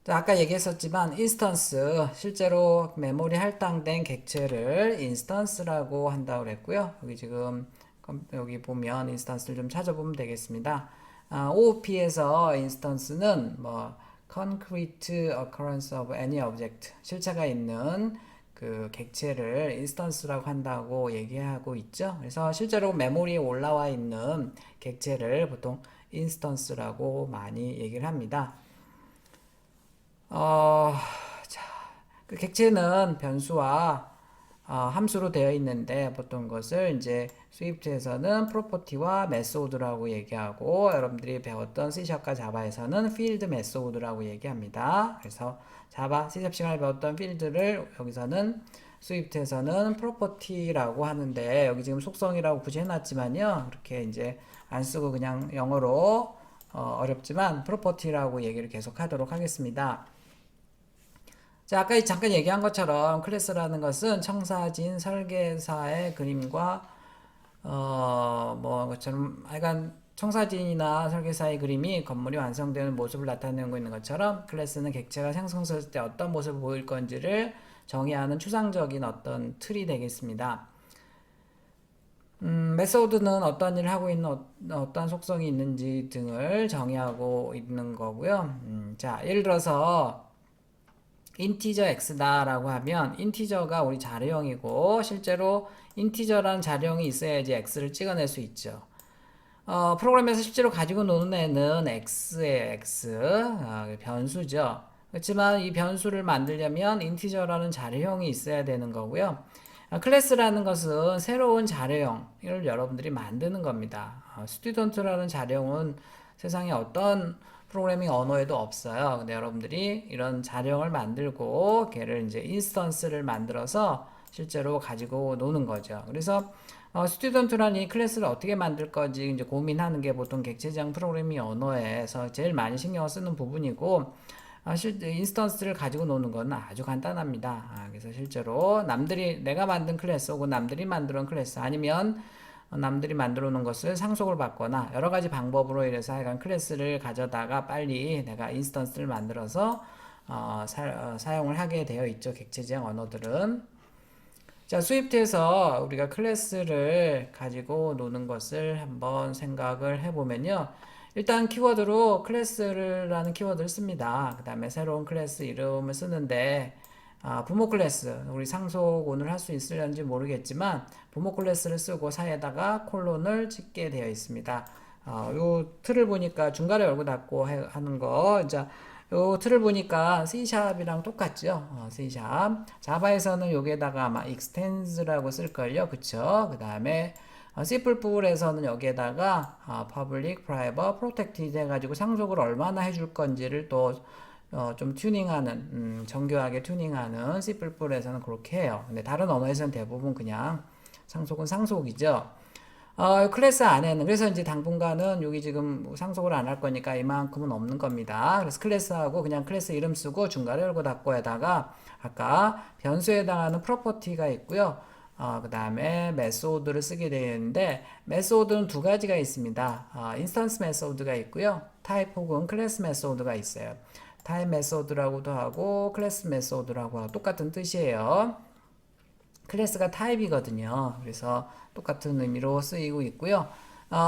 자, 아까 얘기했었지만 인스턴스 실제로 메모리 할당된 객체를 인스턴스라고 한다고 그랬고요. 여기 지금 여기 보면 인스턴스를 좀 찾아보면 되겠습니다. OOP에서 인스턴스는 뭐 concrete occurrence of any object 실체가 있는 그 객체를 인스턴스라고 한다고 얘기하고 있죠. 그래서 실제로 메모리에 올라와 있는 객체를 보통 인스턴스라고 많이 얘기를 합니다. 어, 자, 그 객체는 변수와 함수로 되어 있는데 보통 것을 이제 스위프트에서는 프로퍼티와 메소드라고 얘기하고 여러분들이 배웠던 C샵과 자바에서는 필드 메소드라고 얘기합니다. 그래서 자바, C샵 시간에 배웠던 필드를 여기서는 스위프트에서는 프로퍼티라고 하는데 여기 지금 속성이라고 굳이 해놨지만요. 그렇게 이제 안 쓰고 그냥 영어로 어렵지만 프로퍼티라고 얘기를 계속 하도록 하겠습니다. 자, 아까 잠깐 얘기한 것처럼 클래스라는 것은 청사진 설계사의 그림과 뭐 것처럼 하여간 청사진이나 설계사의 그림이 건물이 완성되는 모습을 나타내고 있는 것처럼 클래스는 객체가 생성됐을 때 어떤 모습을 보일 건지를 정의하는 추상적인 어떤 틀이 되겠습니다. 메소드는 어떤 일을 하고 있는 어떤 속성이 있는지 등을 정의하고 있는 거고요. 자, 예를 들어서 인티저 x다라고 하면 인티저가 우리 자료형이고 실제로 인티저라는 자료형이 있어야지 x를 찍어낼 수 있죠. 프로그램에서 실제로 가지고 노는 애는 x예요, x. 변수죠. 그렇지만 이 변수를 만들려면 인티저라는 자료형이 있어야 되는 거고요. 클래스라는 것은 새로운 자료형을 여러분들이 만드는 겁니다. 스튜던트라는 자료형은 세상에 어떤 프로그래밍 언어에도 없어요. 근데 여러분들이 이런 자료형을 만들고 걔를 이제 인스턴스를 만들어서 실제로 가지고 노는 거죠. 그래서 스튜던트라는 이 클래스를 어떻게 만들 건지 이제 고민하는 게 보통 객체지향 프로그래밍 언어에서 제일 많이 신경을 쓰는 부분이고 인스턴스를 가지고 노는 건 아주 간단합니다. 그래서 실제로 남들이 내가 만든 클래스 혹은 남들이 만들어 놓은 클래스 아니면 남들이 만들어 놓은 것을 상속을 받거나 여러 가지 방법으로 이래서 하여간 클래스를 가져다가 빨리 내가 인스턴스를 만들어서 사용을 하게 되어 있죠. 객체지향 언어들은. 자, 스위프트에서 우리가 클래스를 가지고 노는 것을 한번 생각을 해보면요. 일단 키워드로 클래스라는 키워드를 씁니다. 그 다음에 새로운 클래스 이름을 쓰는데 부모 클래스 우리 상속 오늘 할 수 있을런지 모르겠지만 부모 클래스를 쓰고 사이에다가 콜론을 찍게 되어 있습니다. 요 틀을 보니까 중간에 열고 닫고 하는 거 자, 요 틀을 보니까 C샵이랑 똑같죠. C샵. 자바에서는 여기에다가 아마 extens라고 쓸걸요. 그쵸? 그 다음에 C++에서는 여기에다가 public, private, protected 해가지고 상속을 얼마나 해줄 건지를 또 좀 튜닝하는, 정교하게 튜닝하는 C++에서는 그렇게 해요. 근데 다른 언어에서는 대부분 그냥 상속은 상속이죠. 클래스 안에는 그래서 이제 당분간은 여기 지금 상속을 안 할 거니까 이만큼은 없는 겁니다. 그래서 클래스하고 그냥 클래스 이름 쓰고 중괄호 열고 닫고에다가 아까 변수에 해당하는 프로퍼티가 있고요. 그 다음에 메소드를 쓰게 되는데 메소드는 두 가지가 있습니다. 인스턴스 메소드가 있고요. 타입 혹은 클래스 메소드가 있어요. 타입 메소드라고도 하고 클래스 메소드라고 하고 똑같은 뜻이에요. 클래스가 타입이거든요. 그래서 똑같은 의미로 쓰이고 있고요.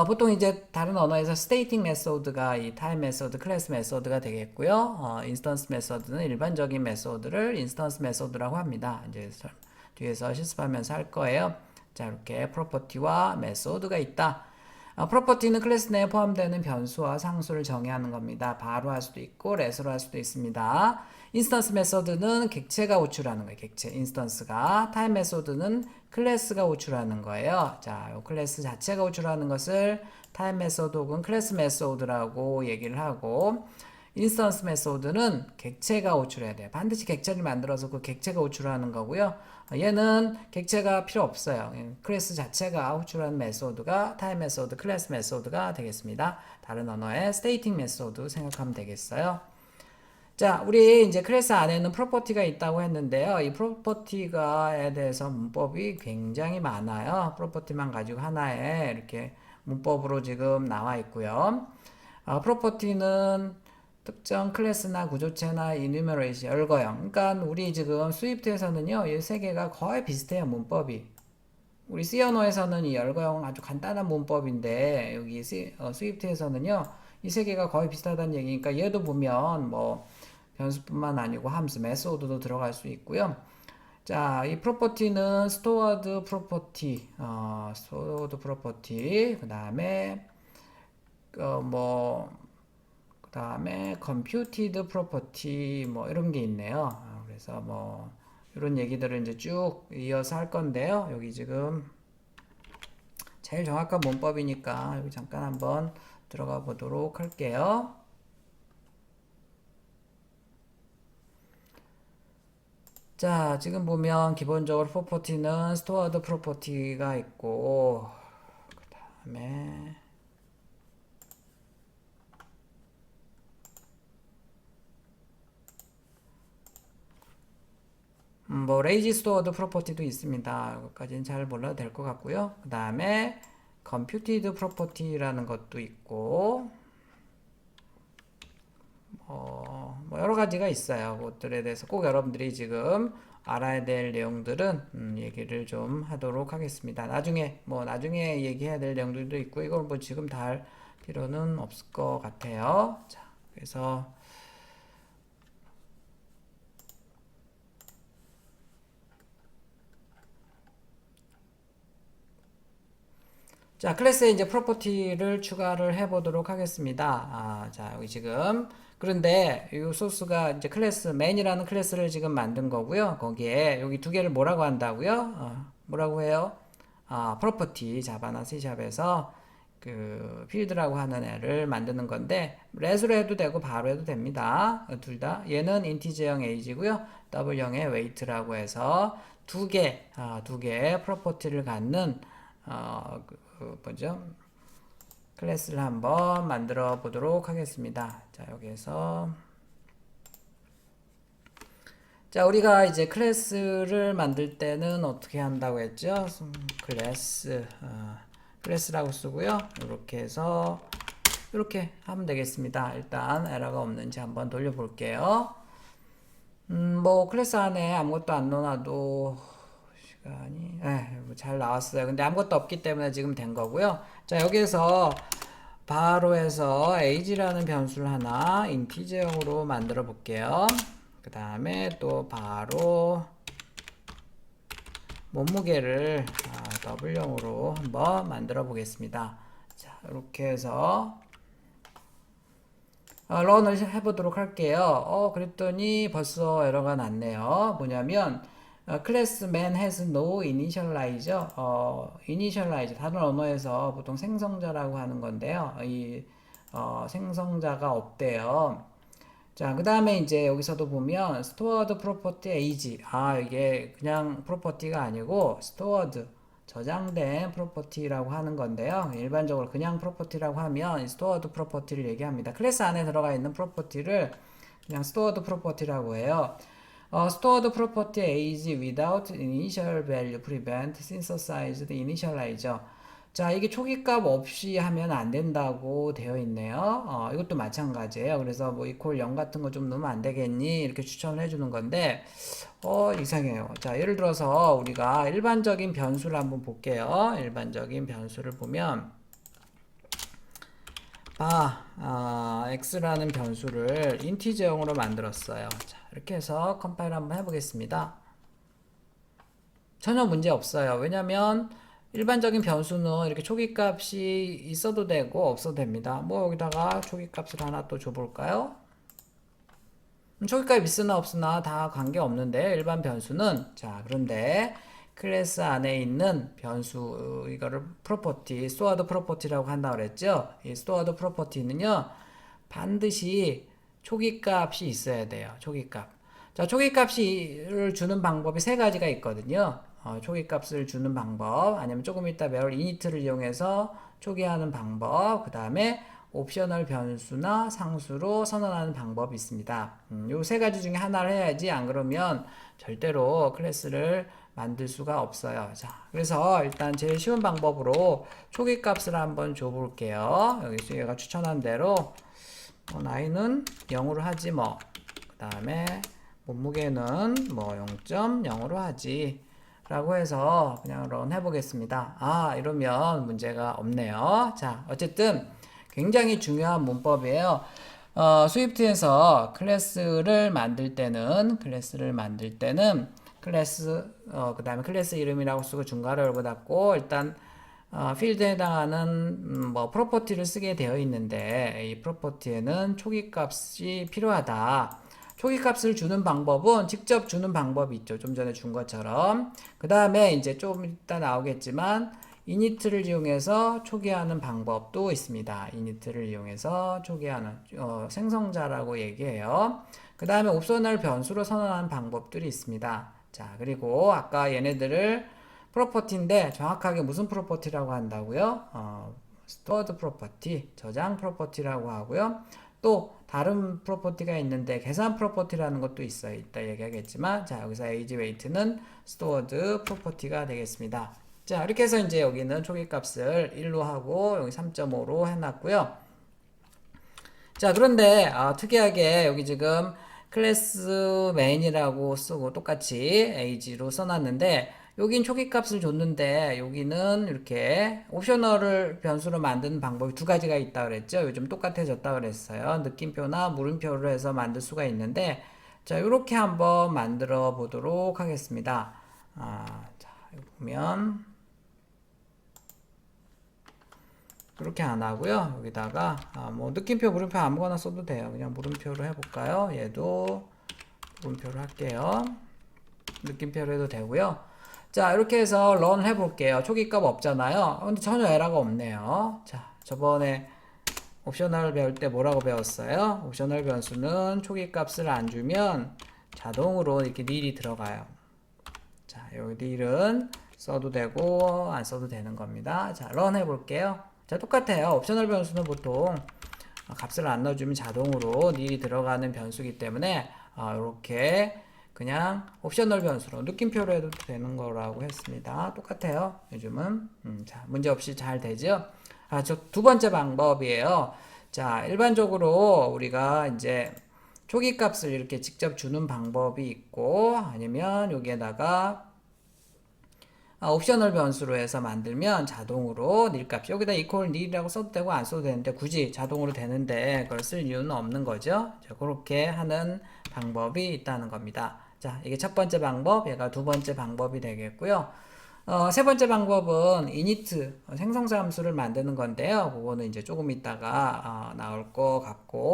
보통 이제 다른 언어에서 스테이팅 메소드가 이 타입 메소드, 클래스 메소드가 되겠고요. 인스턴스 메소드는 일반적인 메소드를 인스턴스 메소드라고 합니다. 이제 뒤에서 실습하면서 할 거예요. 자, 이렇게 프로퍼티와 메소드가 있다. 프로퍼티는 클래스 내에 포함되는 변수와 상수를 정의하는 겁니다. 바로 할 수도 있고 레스로 할 수도 있습니다. 인스턴스 메소드는 객체가 호출하는 거예요. 객체 인스턴스가. 타입 메소드는 클래스가 호출하는 거예요. 자, 이 클래스 자체가 호출하는 것을 타입 메소드 혹은 클래스 메소드라고 얘기를 하고 인스턴스 메소드는 객체가 호출해야 돼요. 반드시 객체를 만들어서 그 객체가 호출하는 거고요. 얘는 객체가 필요 없어요. 클래스 자체가 호출하는 메소드가 타입 메소드, 클래스 메소드가 되겠습니다. 다른 언어의 스테이팅 메소드 생각하면 되겠어요. 자, 우리 이제 클래스 안에는 프로퍼티가 있다고 했는데요. 이 프로퍼티가에 대해서 문법이 굉장히 많아요. 프로퍼티만 가지고 하나의 이렇게 문법으로 지금 나와 있고요. 프로퍼티는 특정 클래스나 구조체나 이뉴머레이션 열거형. 그러니까 우리 지금 스위프트에서는요, 이 세 개가 거의 비슷해요, 문법이. 우리 C 언어에서는 이 열거형 아주 간단한 문법인데 여기 스위프트에서는요, 이 세 개가 거의 비슷하다는 얘기니까 얘도 보면 뭐 변수뿐만 아니고 함수, 메소드도 들어갈 수 있고요. 자, 이 프로퍼티는 스토어드 프로퍼티, 스토어드 프로퍼티, 그 다음에 그 다음에 computed property 뭐 이런 게 있네요. 그래서 뭐 이런 얘기들을 이제 쭉 이어서 할 건데요. 여기 지금 제일 정확한 문법이니까 여기 잠깐 한번 들어가 보도록 할게요. 자, 지금 보면 기본적으로 프로퍼티는 스토어드 프로퍼티가 있고, 그 다음에 뭐 레이지 스토어드 프로퍼티도 있습니다. 그것까지는 잘 몰라도 될 것 같고요. 그 다음에 computed property라는 것도 있고, 뭐 여러 가지가 있어요. 그것들에 대해서 꼭 여러분들이 지금 알아야 될 내용들은 얘기를 좀 하도록 하겠습니다. 나중에 얘기해야 될 내용들도 있고, 이걸 뭐 지금 다 할 필요는 없을 것 같아요. 자, 그래서 자, 클래스에 이제 프로퍼티를 추가를 해 보도록 하겠습니다. 자, 여기 지금 그런데 이 소스가 이제 클래스 맨이라는 클래스를 지금 만든 거고요. 거기에 여기 두 개를 뭐라고 한다고요? 뭐라고 해요? 프로퍼티 자바나 C샵에서 그 필드라고 하는 애를 만드는 건데 렛으로 해도 되고 바로 해도 됩니다. 둘 다. 얘는 인티저형 age고요. W형의 weight라고 해서 두 개 프로퍼티를 갖는 뭐죠? 클래스를 한번 만들어 보도록 하겠습니다. 자, 여기에서 자, 우리가 이제 클래스를 만들 때는 어떻게 한다고 했죠? 클래스라고 쓰고요. 이렇게 해서 이렇게 하면 되겠습니다. 일단 에러가 없는지 한번 돌려볼게요. 뭐 클래스 안에 아무것도 안 넣어놔도 시간이 잘 나왔어요. 근데 아무것도 없기 때문에 지금 된 거고요. 자, 여기에서 바로 해서 age라는 변수를 하나 인티저형으로 만들어 볼게요. 그 다음에 또 바로 몸무게를 W형으로 한번 만들어 보겠습니다. 자, 이렇게 해서 런을 해보도록 할게요. 그랬더니 벌써 에러가 났네요. 뭐냐면 클래스 man has no initializer. initializer 다른 언어에서 보통 생성자라고 하는 건데요. 이 생성자가 없대요. 자, 그 다음에 이제 여기서도 보면 stored property age. 이게 그냥 프로퍼티가 아니고 stored 저장된 프로퍼티라고 하는 건데요. 일반적으로 그냥 프로퍼티라고 하면 stored 프로퍼티를 얘기합니다. 클래스 안에 들어가 있는 프로퍼티를 그냥 stored 프로퍼티라고 해요. stored property age without initial value prevent synthesized initializer. 자, 이게 초기값 없이 하면 안 된다고 되어 있네요. 이것도 마찬가지예요. 그래서 뭐 equal 0 같은 거 좀 넣으면 안 되겠니? 이렇게 추천을 해주는 건데, 이상해요. 자, 예를 들어서 우리가 일반적인 변수를 한번 볼게요. 일반적인 변수를 보면, x라는 변수를 인티저형으로 만들었어요. 자, 이렇게 해서 컴파일 한번 해보겠습니다. 전혀 문제 없어요. 왜냐면 일반적인 변수는 이렇게 초기값이 있어도 되고 없어도 됩니다. 뭐 여기다가 초기값을 하나 또 줘볼까요? 초기값 있으나 없으나 다 관계없는데 일반 변수는 자, 그런데 클래스 안에 있는 변수 이거를 프로퍼티, stored 프로퍼티라고 한다고 그랬죠? 이 stored 프로퍼티는요 반드시 초기값이 있어야 돼요. 초기값. 자, 초기값을 주는 방법이 세 가지가 있거든요. 초기값을 주는 방법, 아니면 조금 이따 배울 init를 이용해서 초기화하는 방법, 그 다음에 옵셔널 변수나 상수로 선언하는 방법이 있습니다. 요 세 가지 중에 하나를 해야지 안 그러면 절대로 클래스를 만들 수가 없어요. 자, 그래서 일단 제일 쉬운 방법으로 초기값을 한번 줘 볼게요. 여기서 얘가 추천한 대로 나이는 0으로 하지 뭐. 그 다음에 몸무게는 뭐 0.0으로 하지 라고 해서 그냥 런 해보겠습니다. 이러면 문제가 없네요. 자, 어쨌든 굉장히 중요한 문법이에요. 스위프트에서 클래스를 만들 때는 클래스 그 다음에 클래스 이름이라고 쓰고 중괄호 열고 닫고 일단 필드에 해당하는 뭐 프로퍼티를 쓰게 되어 있는데 이 프로퍼티에는 초기 값이 필요하다. 초기 값을 주는 방법은 직접 주는 방법이 있죠. 좀 전에 준 것처럼. 그 다음에 이제 좀 이따 나오겠지만 이니트를 이용해서 초기화하는 방법도 있습니다. 이니트를 이용해서 초기화하는 생성자라고 얘기해요. 그 다음에 옵셔널 변수로 선언하는 방법들이 있습니다. 자, 그리고 아까 얘네들을 프로퍼티인데 정확하게 무슨 프로퍼티라고 한다고요? 스토어드 프로퍼티, 저장 프로퍼티라고 하고요. 또 다른 프로퍼티가 있는데 계산 프로퍼티라는 것도 있어요. 이따 얘기하겠지만 자, 여기서 age weight는 스토어드 프로퍼티가 되겠습니다. 자, 이렇게 해서 이제 여기는 초기 값을 1로 하고 여기 3.5로 해놨고요. 자, 그런데 특이하게 여기 지금 클래스 main이라고 쓰고 똑같이 age로 써놨는데 여긴 초기 값을 줬는데 여기는 이렇게 옵셔널을 변수로 만드는 방법이 두 가지가 있다 그랬죠. 요즘 똑같아졌다 그랬어요. 느낌표나 물음표로 해서 만들 수가 있는데 자, 이렇게 한번 만들어 보도록 하겠습니다. 자, 여기 보면 그렇게 안 하고요. 여기다가 뭐 느낌표, 물음표 아무거나 써도 돼요. 그냥 물음표로 해볼까요? 얘도 물음표로 할게요. 느낌표로 해도 되고요. 자, 이렇게 해서 런 해볼게요. 초기값 없잖아요. 근데 전혀 에러가 없네요. 자, 저번에 옵셔널 배울 때 뭐라고 배웠어요? 옵셔널 변수는 초기값을 안 주면 자동으로 이렇게 nil이 들어가요. 자, 여기 nil은 써도 되고 안 써도 되는 겁니다. 자, 런 해볼게요. 자, 똑같아요. 옵셔널 변수는 보통 값을 안 넣어주면 자동으로 nil이 들어가는 변수이기 때문에 이렇게 그냥 옵셔널 변수로 느낌표로 해도 되는 거라고 했습니다. 똑같아요. 요즘은 자, 문제없이 잘 되죠. 저 두 번째 방법이에요. 자, 일반적으로 우리가 이제 초기 값을 이렇게 직접 주는 방법이 있고 아니면 여기에다가 옵셔널 변수로 해서 만들면 자동으로 nil 값 여기다 equal nil이라고 써도 되고 안 써도 되는데 굳이 자동으로 되는데 그걸 쓸 이유는 없는 거죠. 자, 그렇게 하는 방법이 있다는 겁니다. 자, 이게 첫 번째 방법, 얘가 두 번째 방법이 되겠고요. 세 번째 방법은 init 생성자 함수를 만드는 건데요. 그거는 이제 조금 있다가 나올 것 같고